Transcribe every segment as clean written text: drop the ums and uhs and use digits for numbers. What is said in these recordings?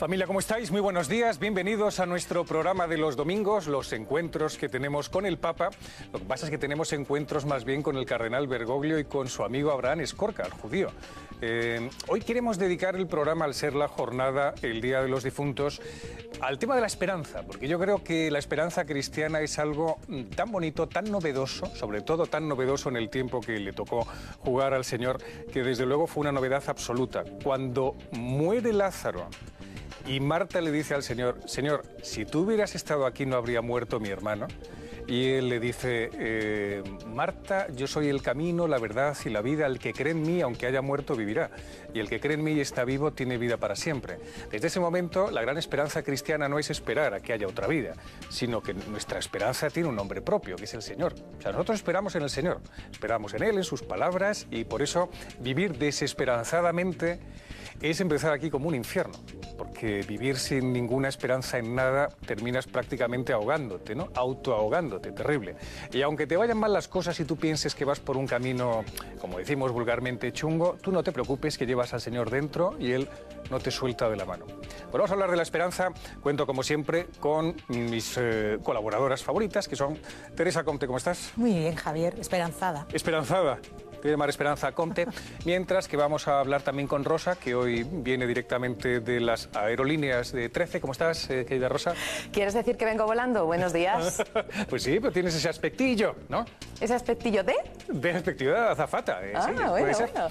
Familia, ¿cómo estáis? Muy buenos días, bienvenidos a nuestro programa de los domingos, los encuentros que tenemos con el Papa. Lo que pasa es que tenemos encuentros más bien con el cardenal Bergoglio y con su amigo Abraham Escorca, el judío. Hoy queremos dedicar el programa, al ser la jornada, el Día de los Difuntos, al tema de la esperanza, porque yo creo que la esperanza cristiana es algo tan bonito, tan novedoso, sobre todo tan novedoso en el tiempo que le tocó jugar al Señor, que desde luego fue una novedad absoluta. Cuando muere Lázaro y Marta le dice al Señor: Señor, si tú hubieras estado aquí no habría muerto mi hermano. Y él le dice: Marta, yo soy el camino, la verdad y la vida. El que cree en mí, aunque haya muerto, vivirá. Y el que cree en mí y está vivo, tiene vida para siempre. Desde ese momento, la gran esperanza cristiana no es esperar a que haya otra vida, sino que nuestra esperanza tiene un nombre propio, que es el Señor. O sea, nosotros esperamos en el Señor, esperamos en Él, en sus palabras, y por eso vivir desesperanzadamente es empezar aquí como un infierno, porque vivir sin ninguna esperanza en nada terminas prácticamente ahogándote, ¿no? Autoahogándote, terrible. Y aunque te vayan mal las cosas y tú pienses que vas por un camino, como decimos vulgarmente, chungo, tú no te preocupes, que llevas al Señor dentro y Él no te suelta de la mano. Bueno, vamos a hablar de la esperanza. Cuento, como siempre, con mis colaboradoras favoritas, que son Teresa Comte. ¿Cómo estás? Muy bien, Javier. Esperanzada. Esperanzada. Voy a llamar Esperanza Comte, mientras que vamos a hablar también con Rosa, que hoy viene directamente de las aerolíneas de 13. ¿Cómo estás, querida Rosa? ¿Quieres decir que vengo volando? Buenos días. Pues sí, pero tienes ese aspectillo, ¿no? ¿Ese aspectillo de? De aspectillo de azafata. Sí, bueno, puede ser. bueno.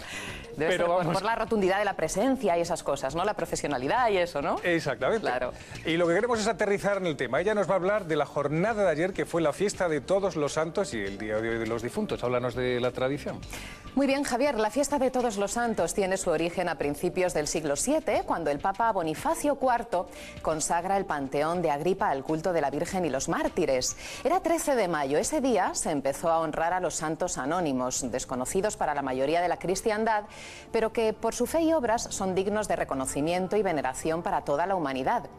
Debe ser por la rotundidad de la presencia y esas cosas, ¿no? La profesionalidad y eso, ¿no? Exactamente. Claro. Y lo que queremos es aterrizar en el tema. Ella nos va a hablar de la jornada de ayer, que fue la fiesta de Todos los Santos y el día de hoy de los difuntos. Háblanos de la tradición. Muy bien, Javier. La fiesta de Todos los Santos tiene su origen a principios del siglo VII, cuando el Papa Bonifacio IV consagra el panteón de Agripa al culto de la Virgen y los mártires. Era 13 de mayo. Ese día se empezó a honrar a los santos anónimos, desconocidos para la mayoría de la cristiandad, pero que por su fe y obras son dignos de reconocimiento y veneración para toda la humanidad.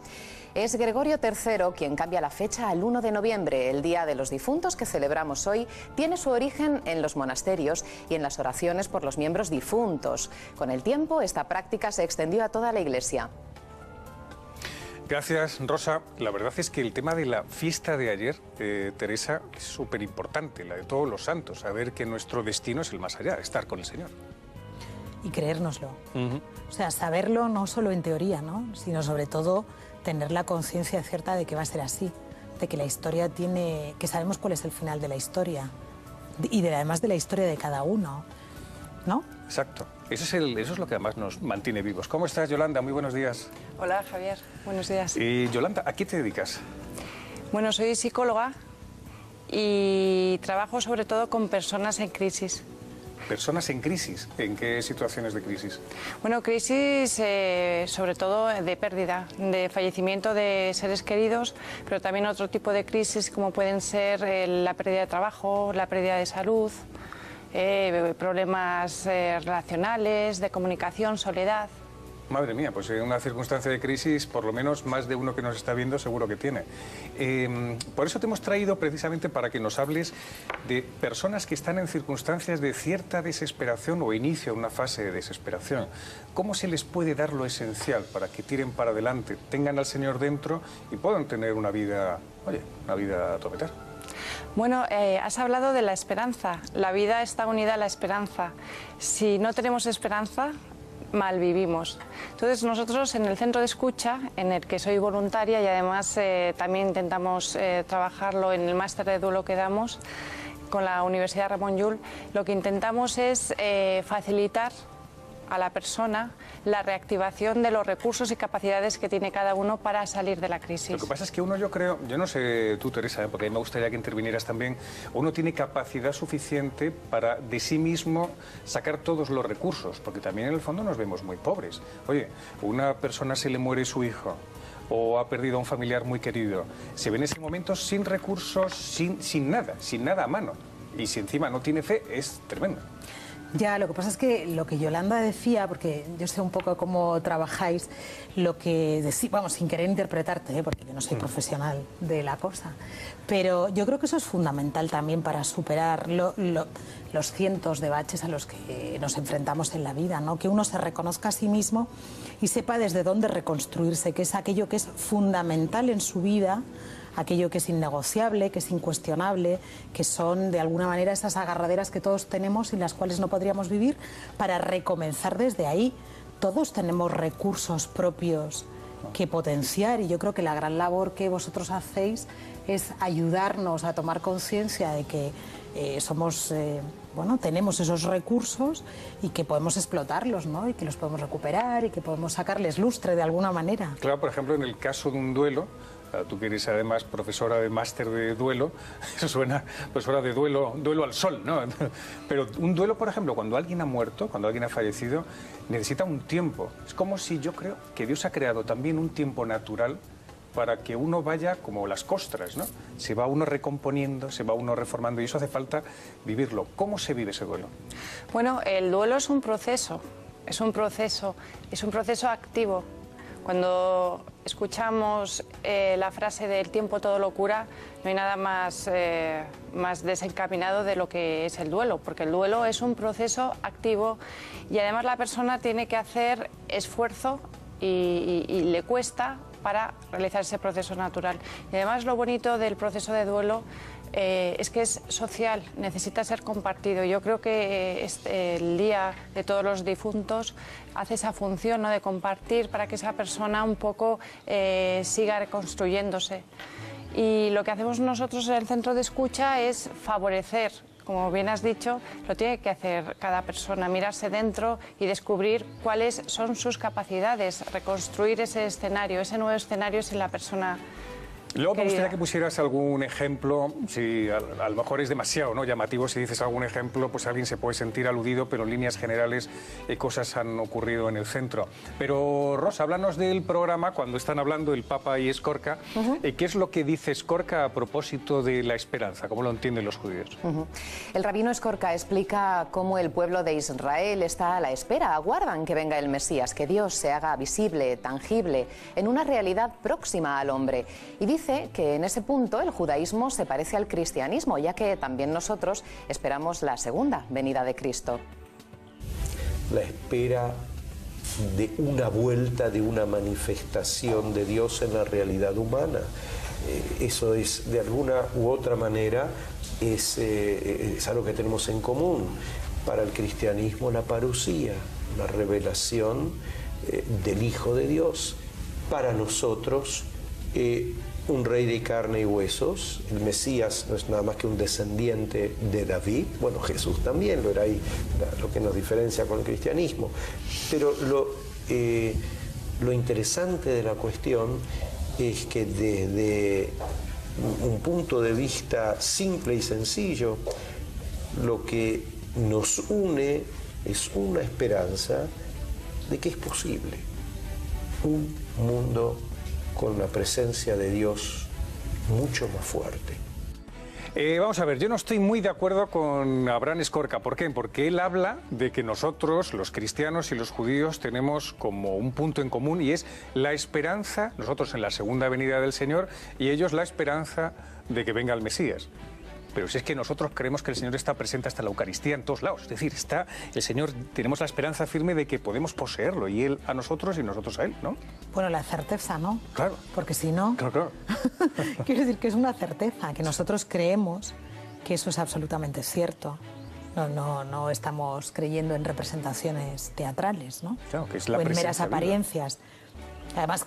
Es Gregorio III quien cambia la fecha al 1 de noviembre. El Día de los Difuntos que celebramos hoy tiene su origen en los monasterios y en las oraciones por los miembros difuntos. Con el tiempo, esta práctica se extendió a toda la Iglesia. Gracias, Rosa. La verdad es que el tema de la fiesta de ayer, Teresa, es súper importante, la de Todos los Santos, saber que nuestro destino es el más allá, estar con el Señor. Y creérnoslo. O sea, saberlo no solo en teoría, ¿no? Sino sobre todo tener la conciencia cierta de que va a ser así, de que la historia tiene, que sabemos cuál es el final de la historia y además de la historia de cada uno, ¿no? Exacto. Eso es lo que además nos mantiene vivos. ¿Cómo estás, Yolanda? Muy buenos días. Hola, Javier. Buenos días. Y Yolanda, ¿a qué te dedicas? Bueno, soy psicóloga y trabajo sobre todo con personas en crisis. ¿Personas en crisis? ¿En qué situaciones de crisis? Bueno, crisis sobre todo de pérdida, de fallecimiento de seres queridos, pero también otro tipo de crisis como pueden ser la pérdida de trabajo, la pérdida de salud, problemas relacionales, de comunicación, soledad. Madre mía, pues en una circunstancia de crisis, por lo menos más de uno que nos está viendo seguro que tiene. Por eso te hemos traído precisamente para que nos hables de personas que están en circunstancias de cierta desesperación o inicio de una fase de desesperación. ¿Cómo se les puede dar lo esencial para que tiren para adelante, tengan al Señor dentro y puedan tener una vida, una vida a topetar? Bueno, has hablado de la esperanza. La vida está unida a la esperanza. Si no tenemos esperanza, mal vivimos. Entonces nosotros en el centro de escucha, en el que soy voluntaria y además también intentamos trabajarlo en el máster de duelo que damos con la Universidad Ramon Llull, lo que intentamos es facilitar a la persona la reactivación de los recursos y capacidades que tiene cada uno para salir de la crisis. Lo que pasa es que uno, yo creo, yo no sé tú, Teresa, porque a mí me gustaría que intervinieras también, uno tiene capacidad suficiente para de sí mismo sacar todos los recursos, porque también en el fondo nos vemos muy pobres. Oye, una persona se le muere su hijo o ha perdido a un familiar muy querido, se ve en ese momento sin recursos, sin nada a mano. Y si encima no tiene fe, es tremendo. Ya, lo que pasa es que lo que Yolanda decía, porque yo sé un poco cómo trabajáis, lo que decís, vamos, sin querer interpretarte, porque yo no soy profesional de la cosa, pero yo creo que eso es fundamental también para superar los cientos de baches a los que nos enfrentamos en la vida, ¿no? Que uno se reconozca a sí mismo y sepa desde dónde reconstruirse, que es aquello que es fundamental en su vida, aquello que es innegociable, que es incuestionable, que son de alguna manera esas agarraderas que todos tenemos sin las cuales no podríamos vivir, para recomenzar desde ahí. Todos tenemos recursos propios que potenciar y yo creo que la gran labor que vosotros hacéis es ayudarnos a tomar conciencia de que tenemos esos recursos y que podemos explotarlos, ¿no? Y que los podemos recuperar y que podemos sacarles lustre de alguna manera. Claro, por ejemplo, en el caso de un duelo, tú que eres además profesora de máster de duelo, eso suena profesora de duelo al sol, ¿no? Pero un duelo, por ejemplo, cuando alguien ha muerto, cuando alguien ha fallecido, necesita un tiempo. Es como si yo creo que Dios ha creado también un tiempo natural para que uno vaya como las costras, ¿no? Se va uno recomponiendo, se va uno reformando y eso hace falta vivirlo. ¿Cómo se vive ese duelo? Bueno, el duelo es un proceso activo. Cuando escuchamos la frase del tiempo todo lo cura, no hay nada más desencaminado de lo que es el duelo, porque el duelo es un proceso activo y además la persona tiene que hacer esfuerzo y le cuesta para realizar ese proceso natural. Y además lo bonito del proceso de duelo es que es social, necesita ser compartido. Yo creo que el Día de Todos los Difuntos hace esa función, ¿no?, de compartir para que esa persona un poco siga reconstruyéndose. Y lo que hacemos nosotros en el Centro de Escucha es favorecer, como bien has dicho, lo tiene que hacer cada persona, mirarse dentro y descubrir cuáles son sus capacidades, reconstruir ese nuevo escenario es en la persona. Luego me gustaría que pusieras algún ejemplo, si a lo mejor es demasiado, ¿no?, llamativo, si dices algún ejemplo, pues alguien se puede sentir aludido, pero en líneas generales cosas han ocurrido en el centro. Pero Rosa, háblanos del programa cuando están hablando el Papa y Escorca. ¿Qué es lo que dice Escorca a propósito de la esperanza? ¿Cómo lo entienden los judíos? El rabino Escorca explica cómo el pueblo de Israel está a la espera, aguardan que venga el Mesías, que Dios se haga visible, tangible, en una realidad próxima al hombre. Y dice que en ese punto el judaísmo se parece al cristianismo, ya que también nosotros esperamos la segunda venida de Cristo. La espera de una vuelta, de una manifestación de Dios en la realidad humana. Eso es, de alguna u otra manera, es algo que tenemos en común. Para el cristianismo, la parusía, la revelación del Hijo de Dios. Para nosotros, un rey de carne y huesos. El Mesías no es nada más que un descendiente de David. Bueno, Jesús también lo era, ahí lo que nos diferencia con el cristianismo. Pero lo interesante de la cuestión es que desde un punto de vista simple y sencillo, lo que nos une es una esperanza de que es posible un mundo con la presencia de Dios mucho más fuerte. Vamos a ver, yo no estoy muy de acuerdo con Abraham Escorca. ¿Por qué? Porque él habla de que nosotros, los cristianos y los judíos, tenemos como un punto en común y es la esperanza, nosotros en la segunda venida del Señor y ellos la esperanza de que venga el Mesías. Pero si es que nosotros creemos que el Señor está presente hasta la Eucaristía en todos lados. Es decir, el Señor, tenemos la esperanza firme de que podemos poseerlo, y Él a nosotros y nosotros a Él, ¿no? Bueno, la certeza, ¿no? Claro. Porque si no... Claro. Quiero decir que es una certeza, que nosotros creemos que eso es absolutamente cierto. No estamos creyendo en representaciones teatrales, ¿no? Claro, que es la o en meras apariencias. Además,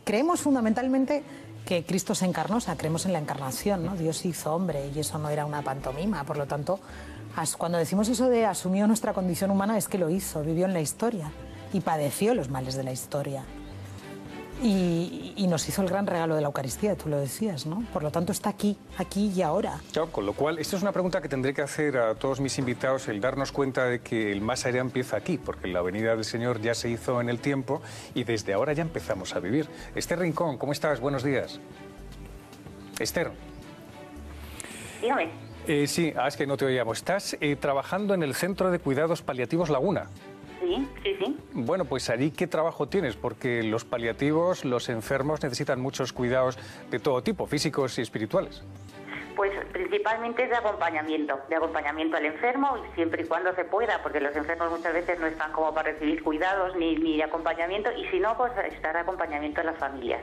creemos fundamentalmente que Cristo se encarnó, o sea, creemos en la encarnación, ¿no? Dios se hizo hombre y eso no era una pantomima, por lo tanto, cuando decimos eso de asumió nuestra condición humana es que lo hizo, vivió en la historia y padeció los males de la historia. Y nos hizo el gran regalo de la Eucaristía, tú lo decías, ¿no? Por lo tanto, está aquí y ahora. Claro, con lo cual, esto es una pregunta que tendré que hacer a todos mis invitados, el darnos cuenta de que el más allá empieza aquí, porque la venida del Señor ya se hizo en el tiempo y desde ahora ya empezamos a vivir. Esther Rincón, ¿cómo estás? Buenos días. Esther. Dígame. Sí, es que no te oíamos. Estás trabajando en el Centro de Cuidados Paliativos Laguna. Sí, sí, sí. Bueno, pues allí, ¿qué trabajo tienes? Porque los paliativos, los enfermos necesitan muchos cuidados de todo tipo, físicos y espirituales. Pues principalmente de acompañamiento al enfermo, y siempre y cuando se pueda, porque los enfermos muchas veces no están como para recibir cuidados ni acompañamiento, y si no, pues estar acompañamiento a las familias.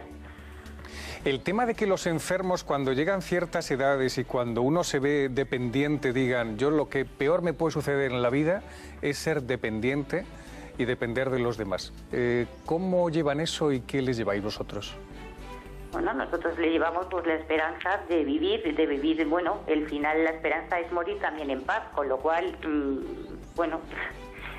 El tema de que los enfermos, cuando llegan ciertas edades y cuando uno se ve dependiente, digan, yo lo que peor me puede suceder en la vida es ser dependiente y depender de los demás. ¿Cómo llevan eso y qué les lleváis vosotros? Bueno, nosotros le llevamos pues la esperanza de vivir, bueno, el final, la esperanza es morir también en paz, con lo cual, bueno,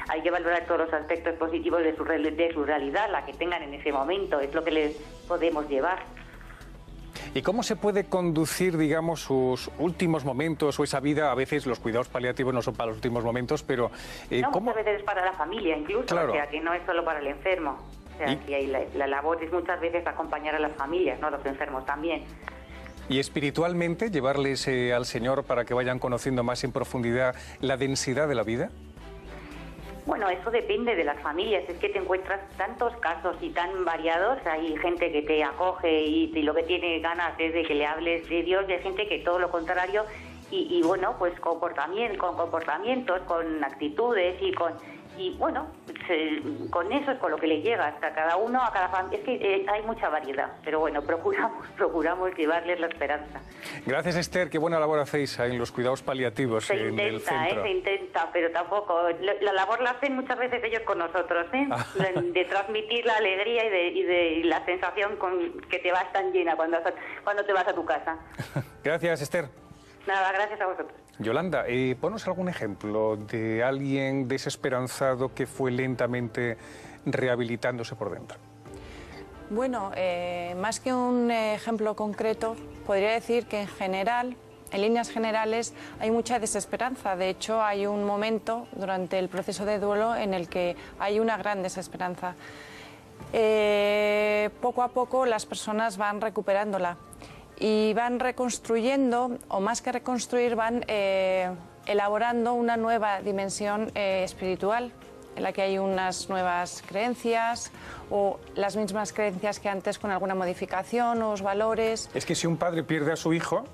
hay que valorar todos los aspectos positivos de su realidad, la que tengan en ese momento, es lo que les podemos llevar. ¿Y cómo se puede conducir, digamos, sus últimos momentos o esa vida? A veces los cuidados paliativos no son para los últimos momentos, pero... no, ¿cómo? Muchas veces es para la familia incluso, claro. O sea, que no es solo para el enfermo. O sea, que la labor es muchas veces acompañar a las familias, ¿no? Los enfermos también. Y espiritualmente, llevarles al Señor para que vayan conociendo más en profundidad la densidad de la vida. Bueno, eso depende de las familias, es que te encuentras tantos casos y tan variados, hay gente que te acoge y lo que tiene ganas es de que le hables de Dios, y hay gente que todo lo contrario, y bueno, pues con comportamientos, con actitudes y bueno, con eso es con lo que le llega hasta cada uno, a cada familia. Es que hay mucha variedad, pero bueno, procuramos llevarles la esperanza. Gracias, Esther, qué buena labor hacéis en los cuidados paliativos en el centro. Se intenta, pero tampoco, la labor la hacen muchas veces ellos con nosotros, de transmitir la alegría y de la sensación que te vas tan llena cuando te vas a tu casa. Gracias, Esther. Nada, gracias a vosotros. Yolanda, ponos algún ejemplo de alguien desesperanzado que fue lentamente rehabilitándose por dentro. Bueno, más que un ejemplo concreto, podría decir que en general, en líneas generales, hay mucha desesperanza. De hecho, hay un momento durante el proceso de duelo en el que hay una gran desesperanza. Poco a poco las personas van recuperándola y van reconstruyendo, o más que reconstruir, van elaborando una nueva dimensión espiritual, en la que hay unas nuevas creencias o las mismas creencias que antes con alguna modificación o los valores. Es que si un padre pierde a su hijo,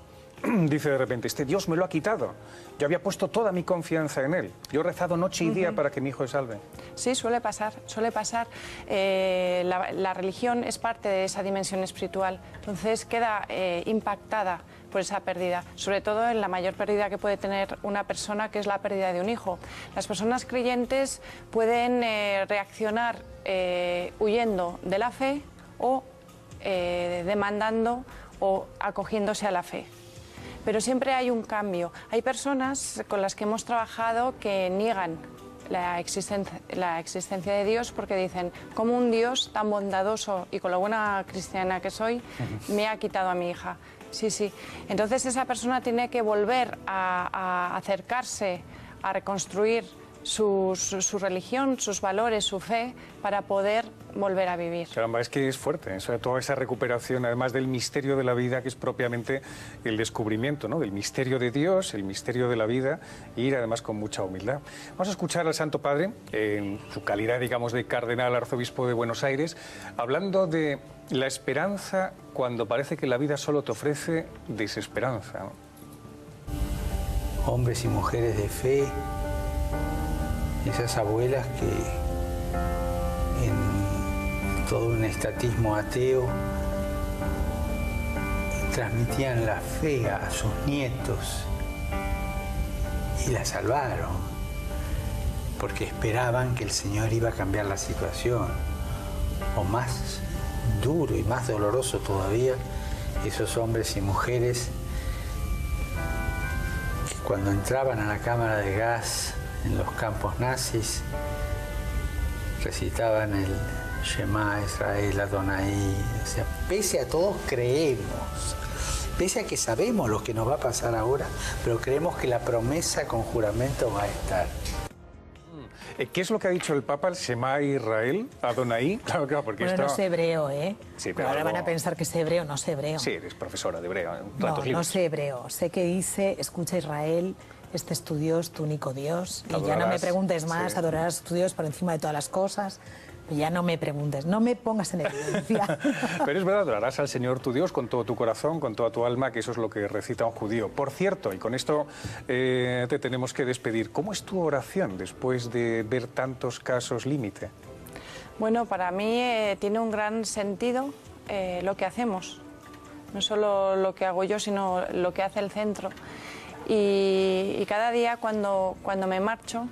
dice de repente, Dios me lo ha quitado. Yo había puesto toda mi confianza en él. Yo he rezado noche y día para que mi hijo se salve. Sí, suele pasar, suele pasar. La religión es parte de esa dimensión espiritual, entonces queda impactada por esa pérdida, sobre todo en la mayor pérdida que puede tener una persona, que es la pérdida de un hijo. Las personas creyentes pueden reaccionar huyendo de la fe o demandando o acogiéndose a la fe. Pero siempre hay un cambio. Hay personas con las que hemos trabajado que niegan la existencia de Dios porque dicen, ¿cómo un Dios tan bondadoso y con lo buena cristiana que soy me ha quitado a mi hija? Sí, sí. Entonces esa persona tiene que volver a acercarse, a reconstruir su religión, sus valores, su fe, para poder volver a vivir. Caramba, es que es fuerte, toda esa recuperación, además del misterio de la vida, que es propiamente el descubrimiento, ¿no?, del misterio de Dios, el misterio de la vida, e ir además con mucha humildad. Vamos a escuchar al Santo Padre, en su calidad, digamos, de cardenal arzobispo de Buenos Aires, hablando de la esperanza cuando parece que la vida solo te ofrece desesperanza, ¿no? Hombres y mujeres de fe, esas abuelas que en todo un estatismo ateo transmitían la fe a sus nietos y la salvaron porque esperaban que el Señor iba a cambiar la situación. O más duro y más doloroso todavía, esos hombres y mujeres que cuando entraban a la cámara de gas en los campos nazis, recitaban el Shema Israel Adonai. O sea, pese a todo creemos, pese a que sabemos lo que nos va a pasar ahora, pero creemos que la promesa con juramento va a estar. ¿Qué es lo que ha dicho el Papa, el Shema Israel, Adonai? Claro, porque bueno, esto... no sé hebreo, ¿eh? Sí, pero ahora algo... van a pensar que sé hebreo, no sé hebreo. Sí, eres profesora de hebreo. No sé hebreo. Sé que dice, escucha Israel, este es tu Dios, tu único Dios. Y ya no me preguntes más, adorarás a tu Dios por encima de todas las cosas. Ya no me preguntes, no me pongas en evidencia. Pero es verdad, adorarás al Señor tu Dios con todo tu corazón, con toda tu alma, que eso es lo que recita un judío. Por cierto, y con esto te tenemos que despedir, ¿cómo es tu oración después de ver tantos casos límite? Bueno, para mí tiene un gran sentido lo que hacemos. No solo lo que hago yo, sino lo que hace el centro. Y cada día cuando me marcho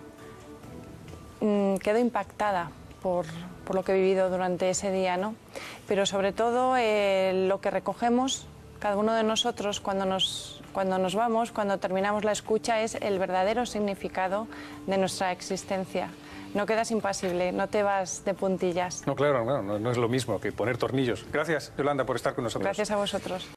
quedo impactada por lo que he vivido durante ese día, ¿no? Pero sobre todo lo que recogemos cada uno de nosotros cuando nos vamos, cuando terminamos la escucha, es el verdadero significado de nuestra existencia. No quedas impasible, no te vas de puntillas. No, claro, no es lo mismo que poner tornillos. Gracias, Yolanda, por estar con nosotros. Gracias a vosotros.